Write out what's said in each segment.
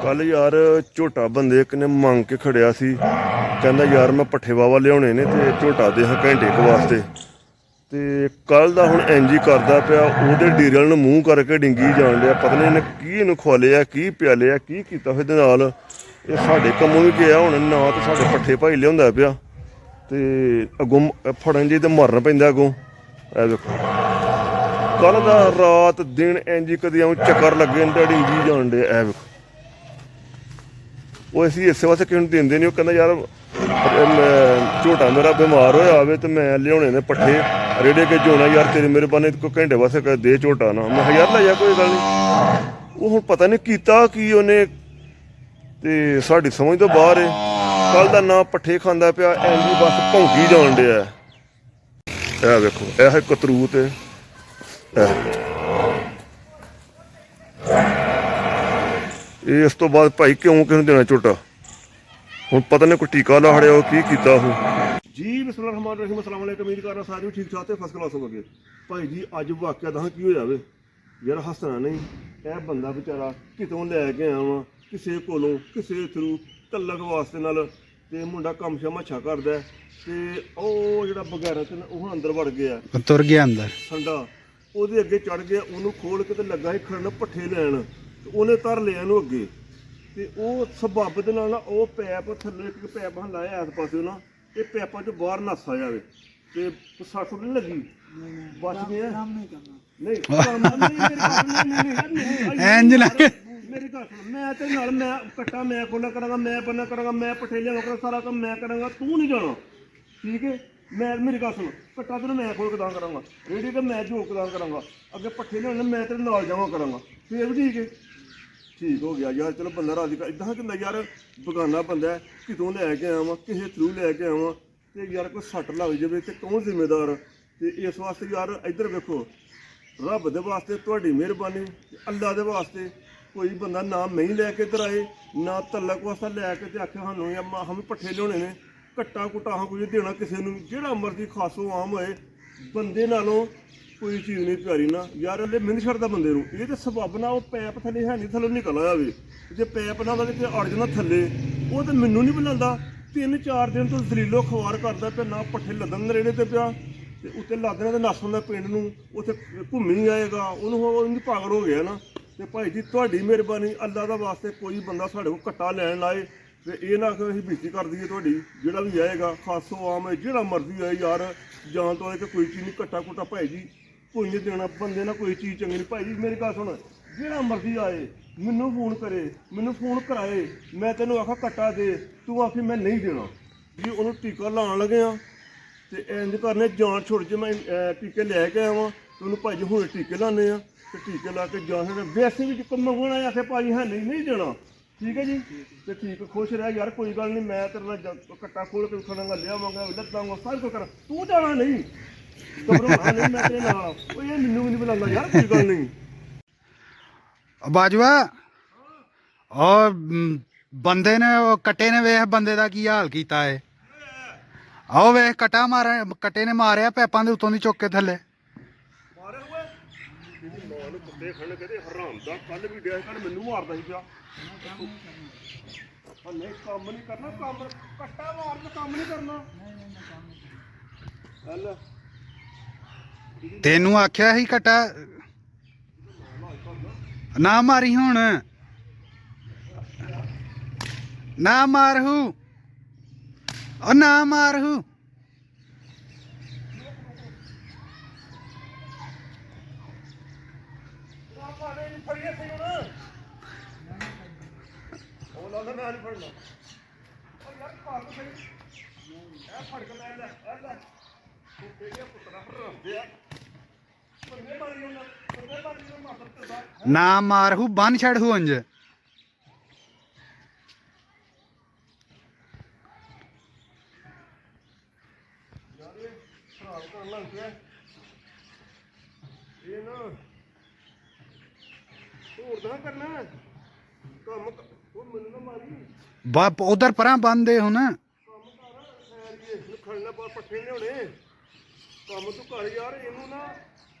ਕੱਲ ਯਾਰ ਝੋਟਾ ਬੰਦੇ ਇੱਕ ਨੇ ਮੰਗ ਕੇ ਖੜਿਆ ਸੀ, ਕਹਿੰਦਾ ਯਾਰ ਮੈਂ ਪੱਠੇ ਵਾਵਾ ਲਿਆਉਣੇ ਨੇ ਤੇ ਝੋਟਾ ਦੇ ਘੰਟੇ ਕੁ ਵਾਸਤੇ। ਤੇ ਕੱਲ ਦਾ ਹੁਣ ਇੰਜ ਹੀ ਕਰਦਾ ਪਿਆ, ਉਹਦੇ ਡੀਰਲ ਨੂੰ ਮੂੰਹ ਕਰਕੇ ਡਿੰਗੀ ਜਾਣ ਡਿਆ। ਪਤਾ ਨਹੀਂ ਇਹਨੇ ਕੀ ਇਹਨੂੰ ਖਵਾਲਿਆ, ਕੀ ਪਿਆਲਿਆ, ਕੀ ਕੀਤਾ ਇਹਦੇ ਨਾਲ। ਇਹ ਸਾਡੇ ਕੰਮੋਂ ਵੀ ਗਿਆ ਹੁਣ ਨਾ, ਤੇ ਸਾਡੇ ਪੱਠੇ ਭਾਈ ਲਿਆਉਂਦਾ ਪਿਆ ਤੇ ਅੱਗੋਂ ਫੜਨ ਜੀ ਤੇ ਮਰਨ ਪੈਂਦਾ ਅੱਗੋਂ। ਇਹ ਦੇਖੋ ਕੱਲ ਦਾ ਰਾਤ ਦਿਨ ਇੰਜ ਕਦੀ ਆਉਂ ਚੱਕਰ ਲੱਗੇ ਨੇ ਡਿੰਗੀ ਜਾਣ ਡੇ। ਇਹ ਵੇਖੋ ਉਹ ਅਸੀਂ ਇਸੇ ਵਾਸਤੇ ਕਿਸੇ ਨੂੰ ਦਿੰਦੇ ਨਹੀਂ। ਉਹ ਕਹਿੰਦਾ ਯਾਰ ਝੋਟਾ ਮੇਰਾ ਬਿਮਾਰ ਹੋਇਆ ਹੋਵੇ ਤੇ ਮੈਂ ਲਿਆਉਣੇ ਨੇ ਪੱਠੇ ਰੇੜੇ ਕੇ ਜੋਣਾ ਯਾਰ, ਤੇਰੀ ਮਿਹਰਬਾਨੀ ਕੋਈ ਘੰਟੇ ਵਾਸਤੇ ਦੇ ਝੋਟਾ ਨਾ। ਮੈਂ ਕਿਹਾ ਯਾਰ ਲੈ ਜਾ ਕੋਈ ਗੱਲ ਨਹੀਂ। ਉਹ ਹੁਣ ਪਤਾ ਨਹੀਂ ਕੀਤਾ ਕੀ ਉਹਨੇ, ਤੇ ਸਾਡੀ ਸਮਝ ਤੋਂ ਬਾਹਰ ਏ। ਕੱਲ ਦਾ ਨਾ ਪੱਠੇ ਖਾਂਦਾ ਪਿਆ, ਐਂਜੀ ਬਸ ਭੌਂਕੀ ਜਾਣ ਡਿਆ। ਇਹ ਵੇਖੋ ਇਹ ਕਤਰੂਤ ਏ। ਇਸ ਤੋਂ ਬਾਅਦ ਭਾਈ ਕਿਉਂ ਕਿਸੇ ਨੂੰ ਦੇਣਾ ਝੋਟਾ? ਹੁਣ ਪਤਾ ਨਹੀਂ ਕੋਈ ਟੀਕਾ ਲਾ ਹੜਿਆ, ਉਹ ਕੀ ਕੀਤਾ ਉਹ ਜੀ। ਬਿਸਮਿਲ੍ਲਾਹਿਰ ਰਹਿਮਾਨਿਰ ਰਹੀਮ। ਅਸਲਾਮ ਵਾਲੇਕੁਮ। ਉਮੀਦ ਕਰਦਾ ਸਾਰੇ ਠੀਕ ਠਾਕ ਤੇ ਫਸਟ ਕਲਾਸ ਹੋਵੋਗੇ। ਭਾਈ ਜੀ ਅੱਜ ਵਾਕਿਆ ਦੱਸਾਂ ਕੀ ਹੋਇਆ ਵੇ ਯਾਰ, ਹੱਸਣਾ ਨਹੀਂ। ਇਹ ਬੰਦਾ ਵਿਚਾਰਾ ਕਿਤੋਂ ਲੈ ਕੇ ਆਇਆ ਵਾ, ਕਿਸੇ ਕੋਲੋਂ ਕਿਸੇ ਥਰੂ ਤਲਕ ਵਾਸਤੇ ਨਾਲ, ਤੇ ਮੁੰਡਾ ਕੰਮ ਸ਼ਮ ਅੱਛਾ ਕਰਦਾ ਤੇ ਉਹ ਜਿਹੜਾ ਬਗੈਰਾ ਤੇ ਉਹ ਅੰਦਰ ਵੜ ਗਿਆ, ਤੁਰ ਗਿਆ ਅੰਦਰ ਸੰਡਾ ਉਹਦੇ ਅੱਗੇ ਚੜ ਗਿਆ। ਉਹਨੂੰ ਖੋਲ ਕੇ ਤੇ ਲੱਗਾ ਸੀ ਖੜਨ ਪੱਠੇ ਲੈਣ, ਤੇ ਉਹਨੇ ਧਰ ਲਿਆ ਇਹਨੂੰ ਅੱਗੇ। ਤੇ ਉਹ ਸਬੱਬ ਦੇ ਨਾਲ ਨਾ ਉਹ ਪੈਪ ਥੱਲੇ ਇੱਕ ਪੈਪ ਲਾਇਆ ਇਸ ਪਾਸੇ ਨਾ, ਇਹ ਪੈਪਾਂ 'ਚ ਬਾਹਰ ਨੱਸ ਆ ਜਾਵੇ ਤੇ ਸੱਟ ਨਹੀਂ ਲੱਗੀ, ਬਚ ਗਿਆ। ਨਹੀਂ ਮੇਰੀ ਗੱਲ ਸੁਣ, ਮੈਂ ਤੇ ਨਾਲ ਮੈਂ ਕੱਟਾ ਮੈਂ ਖੋਲਾ ਕਰਾਂਗਾ, ਮੈਂ ਬੰਨਾ ਕਰਾਂਗਾ, ਮੈਂ ਪੱਠੇ ਲਿਆਵਾਂ, ਸਾਰਾ ਕੰਮ ਮੈਂ ਕਰਾਂਗਾ, ਤੂੰ ਨਹੀਂ ਜਾਣਾ ਠੀਕ ਹੈ। ਮੈਂ ਮੇਰੀ ਗੱਲ ਸੁਣ, ਕੱਟਾ ਤੈਨੂੰ ਮੈਂ ਖੋਲ ਕੇ ਦਾਂ ਕਰਾਂਗਾ, ਰੇੜੀ ਤੇ ਮੈਂ ਝੋਕ ਦਾਂ ਕਰਾਂਗਾ, ਅੱਗੇ ਪੱਠੇ ਲਿਆਉਣੇ ਮੈਂ ਤੇਰੇ ਨਾਲ ਜਾਵਾਂ ਕਰਾਂਗਾ, ਫੇਰ ਵੀ ਠੀਕ ਹੈ। ਠੀਕ ਹੋ ਗਿਆ ਯਾਰ, ਚਲੋ ਬੰਦਾ ਰਾਜੀ ਕਰ। ਇੱਦਾਂ ਕਿੰਦਾ ਯਾਰ ਬਗਾਨਾ ਬੰਦਾ ਕਿਤੋਂ ਲੈ ਕੇ ਆਵਾਂ, ਕਿਸੇ ਥਰੂ ਲੈ ਕੇ ਆਵਾਂ, ਤੇ ਯਾਰ ਕੋਈ ਸੱਟ ਲੱਗ ਜਾਵੇ ਤੇ ਕੌਣ ਜ਼ਿੰਮੇਦਾਰ? ਤੇ ਇਸ ਵਾਸਤੇ ਯਾਰ ਇੱਧਰ ਵੇਖੋ, ਰੱਬ ਦੇ ਵਾਸਤੇ ਤੁਹਾਡੀ ਮਿਹਰਬਾਨੀ, ਅੱਲਾ ਦੇ ਵਾਸਤੇ ਕੋਈ ਬੰਦਾ ਨਾ ਨਹੀਂ ਲੈ ਕੇ ਇੱਧਰ ਆਏ, ਨਾ ਤਲਕ ਵਾਸਤਾ ਲੈ ਕੇ ਤੇ ਆਖੇ ਸਾਨੂੰ ਹਮ ਪੱਠੇ ਲਿਆਉਣੇ ਨੇ, ਕੱਟਾ ਕੁੱਟਾ ਹਾਂ ਕੁਝ ਦੇਣਾ ਕਿਸੇ ਨੂੰ, ਜਿਹੜਾ ਮਰਜ਼ੀ ਖਾਸੋ ਆਮ ਹੋਏ। ਬੰਦੇ ਨਾਲੋਂ ਕੋਈ ਚੀਜ਼ ਨਹੀਂ ਪਿਆਰੀ ਨਾ ਯਾਰ, ਹਲੇ ਮਿੰਨ ਛੱਡਦਾ ਬੰਦੇ ਨੂੰ। ਇਹ ਤਾਂ ਸਬੱਬ ਨਾ ਉਹ ਪੈਪ ਥੱਲੇ ਹੈ ਨਹੀਂ, ਥੱਲੇ ਨਿਕਲ ਆਇਆ ਵੇ। ਜੇ ਪੈਪ ਨਾ ਉਹਦੇ ਤੇ ਅੜ ਜਾਂਦਾ ਥੱਲੇ, ਉਹ ਤਾਂ ਮੈਨੂੰ ਨਹੀਂ ਬੁਲਾਉਂਦਾ। 3-4 ਦਿਨ ਤੋਂ ਜ਼ਲੀਲੋ ਖਵਾਰ ਕਰਦਾ ਪਿਆ, ਨਾ ਪੱਠੇ ਲੱਦਣ ਰੇੜੇ ਤੇ ਪਿਆ, ਤੇ ਉੱਤੇ ਲੱਦਣਾ ਤੇ ਨੱਸ ਹੁੰਦਾ ਪਿੰਡ ਨੂੰ, ਉੱਥੇ ਘੁੰਮੀ ਆਏਗਾ, ਉਹਨੂੰ ਪਾਗਲ ਹੋ ਗਿਆ ਨਾ। ਤੇ ਭਾਈ ਜੀ ਤੁਹਾਡੀ ਮਿਹਰਬਾਨੀ, ਅੱਲਾ ਦਾ ਵਾਸਤੇ ਕੋਈ ਬੰਦਾ ਸਾਡੇ ਕੋਲ ਕੱਟਾ ਲੈਣ ਆਏ ਤੇ ਇਹ ਨਾ ਕਿ ਅਸੀਂ ਬੇਇੱਜ਼ਤੀ ਕਰ ਦਈਏ ਤੁਹਾਡੀ। ਜਿਹੜਾ ਵੀ ਆਏਗਾ ਖਾਸੋ ਆਮ ਹੈ, ਜਿਹੜਾ ਮਰਜ਼ੀ ਆਏ ਯਾਰ, ਜਾਣ ਤੋਂ ਆਏ ਕਿ ਕੋਈ ਚੀਜ਼ ਨਹੀਂ, ਕੱਟਾ ਕੁੱਟਾ ਭਾਈ ਜੀ ਕੋਈ ਨਹੀਂ ਦੇਣਾ ਬੰਦੇ ਨਾਲ, ਕੋਈ ਚੀਜ਼ ਚੰਗੀ ਨਹੀਂ। ਭਾਈ ਜੀ ਮੇਰੀ ਗੱਲ ਸੁਣ, ਜਿਹੜਾ ਮਰਜ਼ੀ ਆਏ ਮੈਨੂੰ ਫੋਨ ਕਰੇ, ਮੈਨੂੰ ਫੋਨ ਕਰਾਏ, ਮੈਂ ਤੈਨੂੰ ਆਖਾਂ ਕੱਟਾ ਦੇ, ਤੂੰ ਆਖੀ ਮੈਂ ਨਹੀਂ ਦੇਣਾ ਜੀ। ਉਹਨੂੰ ਟੀਕਾ ਲਾਉਣ ਲੱਗੇ ਆ ਤੇ ਇੰਜ ਕਰਨੇ ਜਾਨ ਛੁੱਟ ਜੇ। ਮੈਂ ਟੀਕੇ ਲੈ ਕੇ ਆਵਾਂ ਤੇ ਉਹਨੂੰ ਭਾਈ ਜੀ ਹੁਣ ਟੀਕੇ ਲਾਉਂਦੇ ਆ, ਤੇ ਟੀਕੇ ਲਾ ਕੇ ਜਾਨ ਵੈਸੇ ਵੀ ਮੰਗਵਾਉਣਾ ਆਖੇ ਭਾਈ ਹੈ ਨਹੀਂ ਦੇਣਾ, ਠੀਕ ਹੈ ਜੀ। ਤੇ ਠੀਕ ਖੁਸ਼ ਰਹਿ ਯਾਰ, ਕੋਈ ਗੱਲ ਨਹੀਂ, ਮੈਂ ਤੇਰੇ ਨਾਲ ਕੱਟਾ ਖੋਲ ਕੇ ਖਾਣਾਗਾ, ਲਿਆਵਾਂਗਾ, ਲੱਦਾਂਗਾ, ਸਾਰਾ ਕੁਝ ਕਰਾਂ, ਤੂੰ ਜਾਣਾ ਨਹੀਂ, ਘਬਰਾਉਣਾ ਨਹੀਂ, ਮੈਂ ਤੇਰੇ ਨਾਲ। ਉਹ ਇਹ ਮੈਨੂੰ ਵੀ ਨਹੀਂ ਬੁਲਾਉਂਦਾ ਯਾਰ, ਕੋਈ ਗੱਲ ਨਹੀਂ। ਬਾਜਵਾ ਉਹ ਬੰਦੇ ਨੇ, ਉਹ ਕੱਟੇ ਨੇ, ਵੇਖ ਬੰਦੇ ਦਾ ਕੀ ਹਾਲ ਕੀਤਾ ਏ। ਆਓ ਵੇਖ ਕੱਟਾ ਮਾਰਿਆ, ਕੱਟੇ ਨੇ ਮਾਰਿਆ ਪੈਪਾਂ ਦੇ ਉੱਤੋਂ ਦੀ ਚੁੱਕ ਕੇ ਥੱਲੇ ਮਾਰੇ ਹੋਏ ਮੇਰੀ ਮਾਂ ਨੂੰ ਕੁੱਤੇ ਖੜਨ ਕਹਿੰਦੇ ਹਰਾਮ ਦਾ। ਕੱਲ ਵੀ ਡਿਆ ਕੱਲ ਮੈਨੂੰ ਮਾਰਦਾ ਸੀ ਪਿਆ। ਨਹੀਂ ਕੰਮ ਨਹੀਂ ਕਰਨਾ, ਕੰਮ ਕੱਟਾ ਮਾਰਨ ਕੰਮ ਨਹੀਂ ਕਰਨਾ। ਚੱਲ ਤੈਨੂੰ ਆਖਿਆ ਸੀ ਕੱਟਾ ਨਾ ਮਾਰੀ, ਹੁਣ ਨਾ ਮਾਰਹੂ, ਉਹ ਨਾ ਮਾਰਹੂ। ਨਾ ਮਾਰਹੂ, ਬੰਨ ਛੱਡਹੂ ਅੰਜ। ਇਹ ਨਾ ਹੋਰ ਕਰਨਾ ਕੰਮ, ਉਹ ਮੈਨੂੰ ਨਾ ਮਾਰੀ ਉਧਰ ਪਰਾਂ ਬੰਦੇ ਹੁਣ ਕੰਮ ਕਰ ਖੜਨਾ ਪੱਠੇ ਲਿਆਉਣੇ ਕੰਮ ਤੂੰ ਕਰ ਯਾਰ। ਇਹਨੂੰ ਨਾ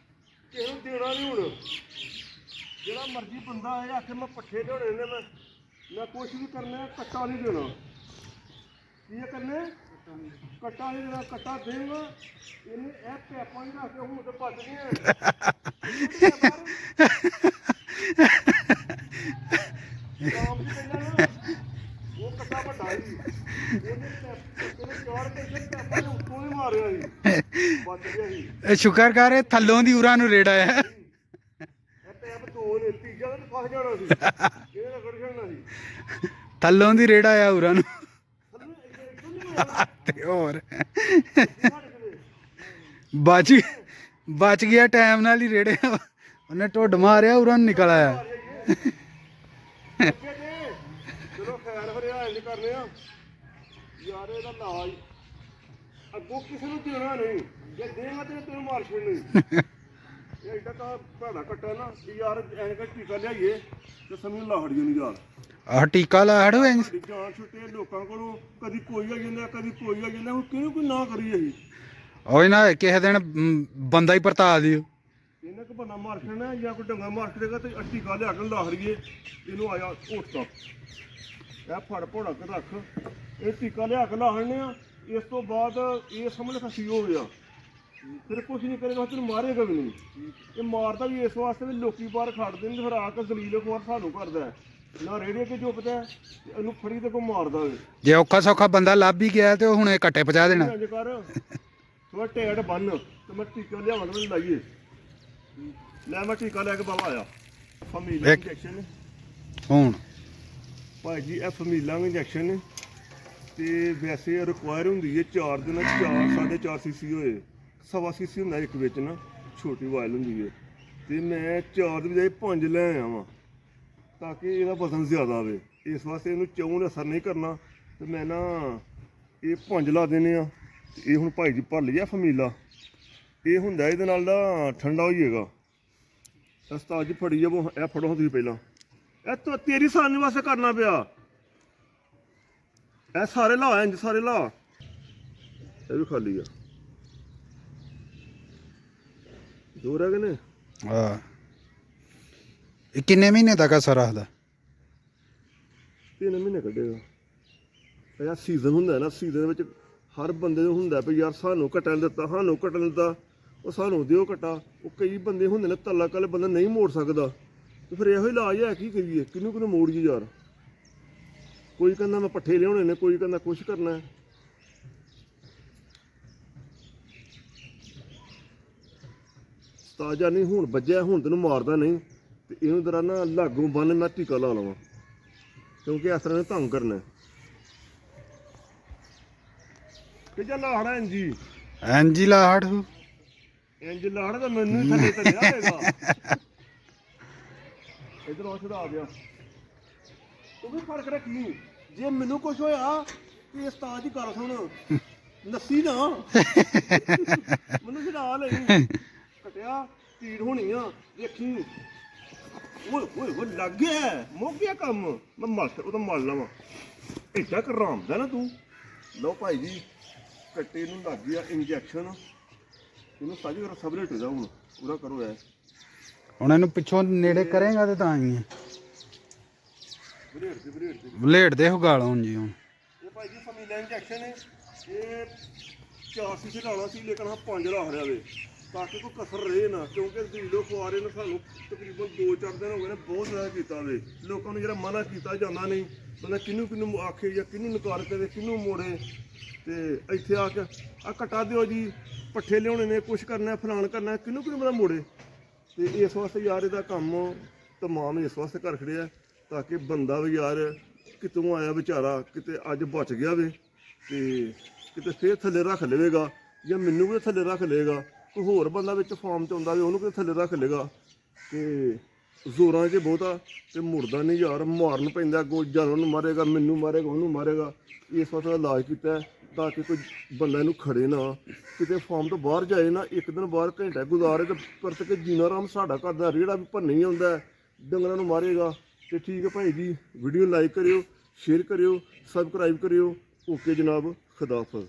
ਕਿਸੇ ਨੂੰ ਦੇਣਾ ਨਹੀਂ ਹੁਣ, ਜਿਹੜਾ ਮਰਜ਼ੀ ਬੰਦਾ ਆਏ ਆਖੇ ਮੈਂ ਪੱਠੇ ਲਿਆਉਣੇ ਨੇ, ਮੈਂ ਮੈਂ ਕੁਛ ਵੀ ਕਰਨਾ, ਕੱਟਾ ਨਹੀਂ ਦੇਣਾ। ਕੀ ਕਰਨੇ? ਕੱਟਾ ਨਹੀਂ ਦੇਣਾ। ਕੱਟਾ ਦੇਗਾ ਇਹਨੇ ਇਹ ਪੈਪਾਂ ਨਹੀਂ ਰੱਖ ਕੇ ਹੁਣ ਤੇ ਭੱਜ ਗਏ ਕੰਮ ਕੀ ਪਹਿਲਾਂ ਨਾ ਉਹ ਕੱਟਾ ਵੱਡਾ ਸੀ, ਉਹਨੇ ਚਾਰ ਕੇ ਪੈਪਾਂ ਨੂੰ ਉੱਤੋਂ ਹੀ ਮਾਰਿਆ ਸੀ, ਬਚ ਗਿਆ ਸੀ। ਇਹ ਸ਼ੁਕਰ ਕਰ ਇਹ ਥੱਲੋਂ ਦੀ ਉਰਾਂ ਨੂੰ ਰੇੜਾ ਆ। ਇਹ ਪੈਪ ਦੋ ਨੇ, ਤੀਜਾ ਤਾਂ ਫਸ ਜਾਣਾ ਸੀ, ਇਹਨੇ ਰਗੜ ਜਾਣਾ ਸੀ। ਥੱਲੋਂ ਦੀ ਰੇੜਾ ਆ ਉਰਾਂ ਨੂੰ ਤੇ ਹੋਰ ਬਚ ਗਿਆ ਟਾਈਮ ਨਾਲ ਹੀ ਰੇੜੇ। ਉਹਨੇ ਢੁੱਡ ਮਾਰਿਆ ਉਰਾਂ ਨੂੰ ਨਿਕਲ ਆਇਆ। ਚਲੋ ਖੈਰ ਹਰਿਆ ਇੰਜ ਕਰਨੇ ਆ ਯਾਰ, ਇਹਦਾ ਇਲਾਜ ਅੱਗੋਂ ਕਿਸੇ ਨੂੰ ਦੇਣਾ ਨਹੀਂ, ਜੇ ਦੇਗਾ ਤੇ ਤੈਨੂੰ ਮਾਰ ਛੱਡਣੀ। ਇਹ ਏਡਾ ਤਾਂ ਭੈੜਾ ਕੱਟਾ ਨਾ ਯਾਰ, ਐਂ ਕਰ ਟੀਕਾ ਲਿਆਈਏ ਤੇ ਸਮਝ ਲਾ ਹੜ ਜਾਣੀ ਯਾਰ। ਆਹ ਟੀਕਾ ਲਾ ਹੜੋ ਇੰਜ ਜਾਨ ਛੁੱਟੇ ਲੋਕਾਂ ਕੋਲੋਂ, ਕਦੀ ਕੋਈ ਆ ਜਾਂਦਾ ਕਦੀ ਕੋਈ ਆ ਜਾਂਦਾ, ਹੁਣ ਕਿਹਨੂੰ ਕੋਈ ਨਾ ਕਰੀ ਅਸੀਂ। ਉਹ ਨਾ ਕਿਸੇ ਦਿਨ ਬੰਦਾ ਹੀ ਪਰਤਾ ਦਿਓ। ਇਹਨੇ ਕੋ ਬੰਦਾ ਮਾਰ ਛੱਡਣਾ ਜਾਂ ਕੋਈ ਡੰਗਾ ਮਾਰ ਛੱਡੇਗਾ ਤੇ ਟੀਕਾ ਲਿਆ ਕੇ ਲਾ ਹੜੀਏ ਇਹਨੂੰ। ਆਇਆ ਉੱਠ ਤਾਂ ਇਹ ਫੜ ਭੋੜਾ ਕੇ ਰੱਖ, ਇਹ ਟੀਕਾ ਲਿਆ ਕੇ ਲਾ ਹੜਨੇ ਆ। ਇਸ ਤੋਂ ਬਾਅਦ ਇਹ ਸਮਝ ਖਸੀ ਹੋ ਗਿਆ, ਫਿਰ ਕੁਛ ਨਹੀਂ ਕਰੇਗਾ, ਤੈਨੂੰ ਮਾਰੇਗਾ ਵੀ ਨਹੀਂ। ਇਹ ਮਾਰਦਾ ਵੀ ਇਸ ਵਾਸਤੇ ਵੀ ਲੋਕੀ ਬਾਹਰ ਖੜਦੇ ਨੇ, ਫਿਰ ਆ ਕੇ ਦਲੀਲ ਖੋਰ ਸਾਨੂੰ ਕਰਦਾ ਨਾ, ਰੇੜੇ ਕੇ ਚੁੱਪਦਾ ਇਹਨੂੰ ਫੜੀ ਤੇ ਕੋ ਮਾਰਦਾ ਵੇ। ਜੇ ਔਖਾ ਸੌਖਾ ਬੰਦਾ ਲੱਭ ਹੀ ਗਿਆ ਤੇ ਹੁਣ ਇਹ ਕੱਟੇ ਪਹੁੰਚਾ ਦੇਣਾ। ਇੰਜ ਕਰ ਥੋੜਾ ਢੇਡ ਬੰਨ ਤੇ ਮੈਂ ਟੀਕਾ ਲਿਆਵਾਂ ਤੇ ਲਾਈਏ। ਲੈ ਮੈਂ ਟੀਕਾ ਲੈ ਕੇ ਬਾਬਾ ਆਇਆ। ਫਮੀਲਾ ਇੰਜੈਕਸ਼ਨ ਹੁਣ ਭਾਈ ਜੀ, ਇਹ ਫਮੀਲਾ ਇੰਜੈਕਸ਼ਨ ਨੇ ਤੇ ਵੈਸੇ ਰਿਕੁਆਇਰ ਹੁੰਦੀ ਹੈ 4 ਦਿਨਾਂ 4.5 ਸੀਸੀ ਹੋਏ, 1.25 ਸੀਸੀ ਹੁੰਦਾ ਇੱਕ ਵਿੱਚ ਨਾ, ਛੋਟੀ ਵਾਇਲ ਹੁੰਦੀ ਹੈ। ਤੇ ਮੈਂ 4 ਦੀ ਬਜਾਏ 5 ਲੈ ਆਇਆ ਵਾਂ ਤਾਂ ਕਿ ਇਹਦਾ ਵਜ਼ਨ ਜ਼ਿਆਦਾ ਆਵੇ। ਇਸ ਵਾਸਤੇ ਇਹਨੂੰ ਚੌਂ ਨੇ ਅਸਰ ਨਹੀਂ ਕਰਨਾ ਤੇ ਮੈਂ ਨਾ ਇਹ 5 ਲਾ ਦੇਣੇ ਆ। ਇਹ ਹੁਣ ਭਾਈ ਜੀ ਭਰ ਲਿਆ ਫਮੀਲਾ, ਇਹ ਹੁੰਦਾ ਇਹਦੇ ਨਾਲ ਦਾ ਠੰਡਾ ਹੋ ਜਾਏਗਾ। ਉਸਤਾਦ ਜੀ ਫੜੀ ਜਾਵੋ, ਇਹ ਫੜੋ ਤੁਸੀਂ ਪਹਿਲਾਂ। ਇਹ ਤਾਂ ਤੇਰੀ ਸਾਨੀ ਵਾਸਤੇ ਕਰਨਾ ਪਿਆ। ਇਹ ਸਾਰੇ ਲਾ, ਇੰਜ ਸਾਰੇ ਲਾ। ਇਹ ਵੀ ਖਾਲੀ ਆ, ਦੋ ਰਹਿ ਗਏ ਨੇ। ਹਾਂ, ਇਹ ਕਿੰਨੇ ਮਹੀਨੇ ਤੱਕ ਅਸਰ ਰੱਖਦਾ? 3 ਮਹੀਨੇ ਕੱਢੇਗਾ। ਇਹ ਸੀਜ਼ਨ ਹੁੰਦਾ ਨਾ, ਸੀਜ਼ਨ ਵਿੱਚ ਹਰ ਬੰਦੇ ਨੂੰ ਹੁੰਦਾ ਵੀ ਯਾਰ ਸਾਨੂੰ ਕੱਟਣ ਦਿੱਤਾ, ਸਾਨੂੰ ਕੱਟਣ ਦਿੱਤਾ, ਉਹ ਸਾਨੂੰ ਦਿਓ ਕੱਟਾ। ਉਹ ਕਈ ਬੰਦੇ ਹੁੰਦੇ ਨੇ ਤੱਲਾ ਕੱਲ ਬੰਦਾ ਨਹੀਂ ਮੋੜ ਸਕਦਾ, ਤੇ ਫਿਰ ਇਹੋ ਹੀ ਇਲਾਜ ਹੈ। ਕੀ ਕਰੀਏ, ਕਿਹਨੂੰ ਕਿਹਨੂੰ ਮੋੜੀਏ ਯਾਰ। ਕੋਈ ਕਹਿੰਦਾ ਮੈਂ ਪੱਠੇ ਲਿਆਉਣੇ ਨੇ, ਕੋਈ ਕਹਿੰਦਾ ਕੁਛ ਕਰਨਾ ਹੈ। ਤਾਜ਼ਾ ਨਹੀਂ ਹੁਣ ਵੱਜਿਆ, ਹੁਣ ਤੈਨੂੰ ਮਾਰਦਾ ਨਹੀਂ ਤੇ ਇਹਨੂੰ ਜਰਾ ਨਾ ਲਾਗੋਂ ਬੰਨ ਮੈਂ ਟੀਕਾ ਲਾ ਲਵਾਂ, ਕਿਉਂਕਿ ਇਸ ਤਰ੍ਹਾਂ ਨੇ ਤੰਗ ਕਰਨਾ। ਕਿ ਜਾਂ ਲਾਹੜਾ ਇੰਜੀ ਇੰਜੀ ਲਾਹੜ ਇੰਜ ਲਾਹੜਾ ਤਾਂ ਮੈਨੂੰ ਹੀ ਥੱਲੇ ਧਰਿਆ ਹੋਏਗਾ। ਇਧਰ ਔਸ਼ਧ ਆ ਗਿਆ, ਤੂੰ ਵੀ ਫਰਕ ਰੱਖੀ। ਜੇ ਮੈਨੂੰ ਕੁਛ ਹੋਇਆ ਤੇ ਉਸਤਾਦ ਦੀ ਗੱਲ ਸੁਣ, ਨੱਸੀ ਨਾ ਮੈਨੂੰ ਛਡਾ ਲਈ। ਕਟਿਆ ਪੀੜ ਹੋਣੀ ਆ, ਦੇਖੀ। ਓਏ ਓਏ ਓਏ ਲੱਗ ਗਿਆ, ਮੁੱਕ ਗਿਆ ਕੰਮ। ਮੈਂ ਮਲ ਉਹ ਤਾਂ ਮਲ ਲਵਾਂ। ਏਦਾਂ ਕਰਾਉਂਦਾ ਨਾ ਤੂੰ। ਲਓ ਭਾਈ ਜੀ, ਕੱਟੇ ਨੂੰ ਲੱਗ ਗਿਆ ਇੰਜੈਕਸ਼ਨ। ਇਹਨੂੰ ਸਾਜੀ ਕਰ ਸਬਰੇਟ ਹੋ ਜਾ ਹੁਣ, ਪੂਰਾ ਕਰੋ ਐ। ਹੁਣ ਇਹਨੂੰ ਪਿੱਛੋਂ ਨੇੜੇ ਕਰੇਗਾ ਤੇ ਤਾਂ ਹੀ ਬਲੇਡ ਦੇ ਗਾਲ ਹੁਣ ਜੀ। ਹੁਣ ਇਹ ਭਾਈ ਜੀ ਫਮੀਲਾ ਇੰਜੈਕਸ਼ਨ ਹੈ। ਇਹ 4 ਸੀਸੀ ਲਾਉਣਾ ਸੀ, ਲੇਕਿਨ ਹਾਂ 5 ਲਾ ਰਿਹਾ ਵੇ ਤਾਂ ਕਿ ਕੋਈ ਕਸਰ ਰਹੇ ਨਾ, ਕਿਉਂਕਿ ਦੀਲੋ ਖੁਆਰੇ ਨੇ ਸਾਨੂੰ ਤਕਰੀਬਨ 2-4 ਦਿਨ ਹੋ ਗਏ ਨੇ ਬਹੁਤ ਜ਼ਿਆਦਾ ਕੀਤਾ ਵੇ। ਲੋਕਾਂ ਨੂੰ ਜਿਹੜਾ ਮਨਾ ਕੀਤਾ ਜਾਂਦਾ ਨਹੀਂ, ਬੰਦਾ ਕਿਹਨੂੰ ਆਖੇ ਜਾਂ ਕਿਹਨੂੰ ਨਕਾਰ ਕਰੇ, ਕਿਹਨੂੰ ਮੋੜੇ। ਤੇ ਇੱਥੇ ਆ ਕੇ ਆ ਕੱਟਾ ਦਿਓ ਜੀ, ਪੱਠੇ ਲਿਆਉਣੇ ਨੇ, ਕੁਛ ਕਰਨਾ, ਫਲਾਣ ਕਰਨਾ, ਕਿਹਨੂੰ ਬੰਦਾ ਮੋੜੇ। ਤੇ ਇਸ ਵਾਸਤੇ ਯਾਰ ਇਹਦਾ ਕੰਮ ਤਮਾਮ ਇਸ ਵਾਸਤੇ ਕਰ ਖੜਿਆ ਤਾਂ ਕਿ ਬੰਦਾ ਵੀ ਯਾਰ ਕਿਤੋਂ ਆਇਆ ਵਿਚਾਰਾ, ਕਿਤੇ ਅੱਜ ਬਚ ਗਿਆ ਵੇ ਤੇ ਕਿਤੇ ਫੇਰ ਥੱਲੇ ਰੱਖ ਲਵੇਗਾ, ਜਾਂ ਮੈਨੂੰ ਵੀ ਥੱਲੇ ਰੱਖ ਲਏਗਾ। ਕੋਈ ਹੋਰ ਬੰਦਾ ਵਿੱਚ ਫਾਰਮ 'ਚ ਆਉਂਦਾ ਵੀ ਉਹਨੂੰ ਕਿਤੇ ਥੱਲੇ ਰੱਖ ਲਏਗਾ। ਤੇ ਜ਼ੋਰਾਂ 'ਚ ਬਹੁਤਾ ਤੇ ਮੁੜਦਾ ਨਹੀਂ ਯਾਰ, ਮਾਰਨ ਪੈਂਦਾ। ਅੱਗੋਂ ਜਦ ਉਹਨੂੰ ਮਾਰੇਗਾ, ਮੈਨੂੰ ਮਾਰੇਗਾ, ਉਹਨੂੰ ਮਾਰੇਗਾ। ਇਸ ਵਾਸਤੇ ਇਲਾਜ ਕੀਤਾ ਤਾਂ ਕਿ ਕੋਈ ਬੰਦਾ ਇਹਨੂੰ ਖੜੇ ਨਾ, ਕਿਤੇ ਫਾਰਮ ਤੋਂ ਬਾਹਰ ਜਾਏ ਨਾ, ਇੱਕ ਦਿਨ ਬਾਹਰ ਘੰਟਾ ਗੁਜ਼ਾਰੇ ਤੇ ਪਰਤ ਕੇ ਜੀਣਾ ਆਰਾਮ ਸਾਡਾ ਕਰਦਾ। ਰੇੜਾ ਵੀ ਭੰਨੇ ਹੀ ਆਉਂਦਾ, ਡੰਗਰਾਂ ਨੂੰ ਮਾਰੇਗਾ। ਤੇ ਠੀਕ ਹੈ ਭਾਈ ਜੀ, ਵੀਡੀਓ ਲਾਈਕ ਕਰਿਓ, ਸ਼ੇਅਰ ਕਰਿਓ, ਸਬਸਕ੍ਰਾਈਬ ਕਰਿਓ। ਓਕੇ ਜਨਾਬ, ਖੁਦਾ ਹਾਫਿਜ਼।